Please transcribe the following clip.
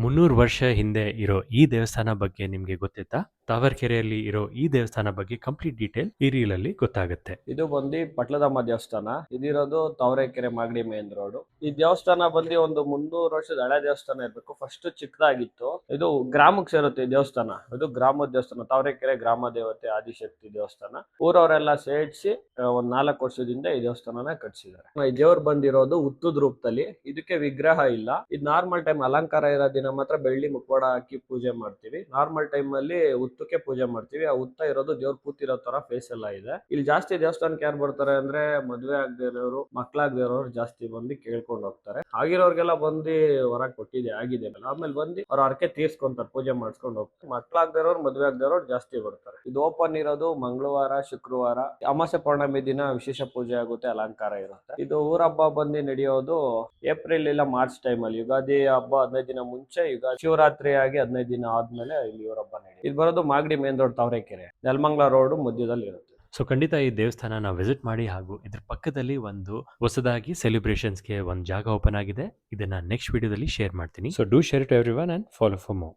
300 ವರ್ಷ ಹಿಂದೆ ಇರೋ ಈ ದೇವಸ್ಥಾನ ಬಗ್ಗೆ ನಿಮ್ಗೆ ಗೊತ್ತಿತ್ತಾ? ತಾವರೆಕೆರೆಯಲ್ಲಿ ಇರೋ ಈ ದೇವಸ್ಥಾನ ಬಗ್ಗೆ ಕಂಪ್ಲೀಟ್ ಡೀಟೇಲ್ ಈ ರೀಲಲ್ಲಿ ಗೊತ್ತಾಗುತ್ತೆ. ಇದು ಬಂದು ಪಟ್ಲದಮ್ಮ ದೇವಸ್ಥಾನ. ಇದಿರೋದು ತಾವರೆಕೆರೆ ಮಾಗಡಿ ಮೇನ್ ರೋಡ್. ಈ ದೇವಸ್ಥಾನ ಬಂದು ಒಂದು 300 ವರ್ಷದ ಹಳೆ ದೇವಸ್ಥಾನ ಇರ್ಬೇಕು. ಫಸ್ಟ್ ಚಿಕ್ಕದಾಗಿತ್ತು. ಇದು ಗ್ರಾಮಕ್ಕೆ ಸೇರುತ್ತೆ ಈ ದೇವಸ್ಥಾನ. ಇದು ಗ್ರಾಮದ ದೇವಸ್ಥಾನ, ತಾವರೆಕೆರೆ ಗ್ರಾಮ ದೇವತೆ ಆದಿಶಕ್ತಿ ದೇವಸ್ಥಾನ. ಊರವರೆಲ್ಲ ಸೇರಿಸಿ ಒಂದ್ 4 ವರ್ಷದಿಂದ ಈ ದೇವಸ್ಥಾನನ ಕಟ್ಸಿದ್ದಾರೆ. ಈ ದೇವ್ರು ಬಂದಿರೋದು ಹುತ್ತದ ರೂಪದಲ್ಲಿ. ಇದಕ್ಕೆ ವಿಗ್ರಹ ಇಲ್ಲ. ಇದು ನಾರ್ಮಲ್ ಟೈಮ್ ಅಲಂಕಾರ ಇರೋ ದಿನ ಮಾತ್ರ ಬೆಳ್ಳಿ ಮುಖವಾಡ ಹಾಕಿ ಪೂಜೆ ಮಾಡ್ತೀವಿ. ನಾರ್ಮಲ್ ಟೈಮ್ ಅಲ್ಲಿ ಹುತ್ತಕ್ಕೆ ಪೂಜೆ ಮಾಡ್ತೀವಿ. ಆ ಹುತ್ತ ಇರೋದು ದೇವ್ರ ಕೂತಿರೋ ತರ ಫೇಸ್ ಎಲ್ಲ ಇದೆ. ಇಲ್ಲಿ ಜಾಸ್ತಿ ದೇವಸ್ಥಾನಕ್ಕೆ ಯಾರು ಬರ್ತಾರೆ ಅಂದ್ರೆ ಮದುವೆ ಆಗದಿರೋರು, ಮಕ್ಳಾಗದಿರೋರು ಜಾಸ್ತಿ ಬಂದು ಕೇಳ್ಕೊಂಡು ಹೋಗ್ತಾರೆ. ಆಗಿರೋರ್ಗೆಲ್ಲ ಬಂದು ಹೊರ ಕೊಟ್ಟಿದೆ, ಆಗಿದೆ. ಆಮೇಲೆ ಬಂದು ಅವ್ರ ಹರಕೆ ತೀರ್ಸ್ಕೊಂತಾರೆ, ಪೂಜೆ ಮಾಡಿಸ್ಕೊಂಡು ಹೋಗ್ತಾರೆ. ಮಕ್ಳಾಗದಿರೋರು, ಮದುವೆ ಆಗದಿರೋರು ಜಾಸ್ತಿ ಬರ್ತಾರೆ. ಇದು ಓಪನ್ ಇರೋದು ಮಂಗಳವಾರ, ಶುಕ್ರವಾರ, ಅಮಾವಾಸ್ಯೆ ಪೌರ್ಣಮಿ ದಿನ ವಿಶೇಷ ಪೂಜೆ ಆಗುತ್ತೆ, ಅಲಂಕಾರ ಇರುತ್ತೆ. ಇದು ಊರ ಹಬ್ಬ ಬಂದು ನಡೆಯೋದು ಏಪ್ರಿಲ್ ಇಲ್ಲ ಮಾರ್ಚ್ ಟೈಮ್ ಅಲ್ಲಿ. ಯುಗಾದಿ ಹಬ್ಬ 15 ದಿನ ಮುಂಚೆ, ಯುಗಾದಿ ಶಿವರಾತ್ರಿ ಆಗಿ 15 ದಿನ ಆದ್ಮೇಲೆ ಇಲ್ಲಿ ಊರ ಹಬ್ಬ ನಡೆಯುತ್ತೆ. ಇದು ಬರೋದು Magadi main road, Tavarekere, Nelamangala road ಮಧ್ಯದಲ್ಲಿ ಇರುತ್ತೆ. ಸೊ ಖಂಡಿತ ಈ ದೇವಸ್ಥಾನ ವಿಸಿಟ್ ಮಾಡಿ. ಹಾಗೂ ಇದ್ರ ಪಕ್ಕದಲ್ಲಿ ಒಂದು ಹೊಸದಾಗಿ ಸೆಲೆಬ್ರೇಷನ್ಸ್ಗೆ ಒಂದು ಜಾಗ ಓಪನ್ ಆಗಿದೆ. ಇದನ್ನ ನೆಕ್ಸ್ಟ್ ವಿಡಿಯೋದಲ್ಲಿ ಶೇರ್ ಮಾಡ್ತೀನಿ. So do share to everyone and follow for more.